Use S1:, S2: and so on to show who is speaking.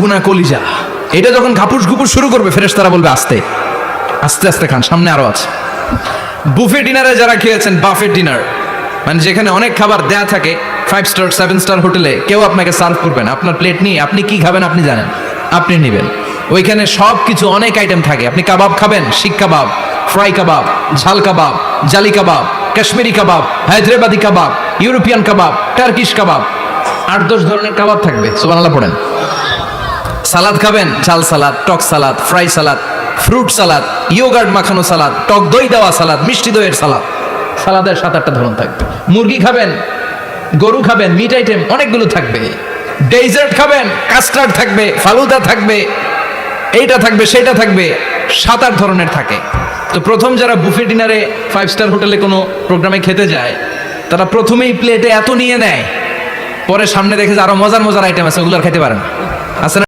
S1: ভুনা কলিজা, এটা যখন ঘাপুস ঘুপুস শুরু করবে ফেরেশতারা বলবে আস্তে আস্তে আস্তে খান, সামনে আরো আছে। বুফে ডিনারে যারা খেয়েছেন, বাফে ডিনার মানে যেখানে অনেক খাবার দেয়া থাকে, 5 স্টার 7 স্টার হোটেলে কেউ আপনাকে সার্ভ করবেন, আপনার প্লেট নিয়ে আপনি কি খাবেন আপনি জানেন, আপনি নেবেন। ওইখানে সব কিছু অনেক আইটেম থাকে। আপনি কাবাব খাবেন, শিক কাবাব, ফ্রাই কাবাব, ঝাল কাবাব, জালি কাবাব, কাশ্মীরি কাবাব, হায়দ্রাবাদি কাবাব, ইউরোপিয়ান কাবাব, টার্কিশ কাবাব, 8-10 ধরনের কাবাব থাকবে। সুবহানাল্লাহ পড়েন। সালাদ খাবেন, ঝাল সালাদ, টক salad, fry salad, fruit salad, yogurt মাখানো সালাদ, টক দই দেওয়া সালাদ, মিষ্টি দইয়ের সালাদ। সালাদের 7-8টা ধরন থাকবে। মুরগি খাবেন, গরু খাবেন, মিট আইটেম অনেকগুলো থাকবে। ডেজার্ট খাবেন, কাস্টার্ড থাকবে, ফালুদা থাকবে, এইটা থাকবে সেটা থাকবে, 7-8 ধরনের থাকে। তো প্রথম যারা বুফে ডিনারে 5 স্টার হোটেলে কোনো প্রোগ্রামে খেতে যায়, তারা প্রথমেই প্লেটে এত নিয়ে নেয়, পরে সামনে দেখে যে আরো মজার মজার আইটেম আছে, ওগুলো আর খেতে পারে না। আছে না?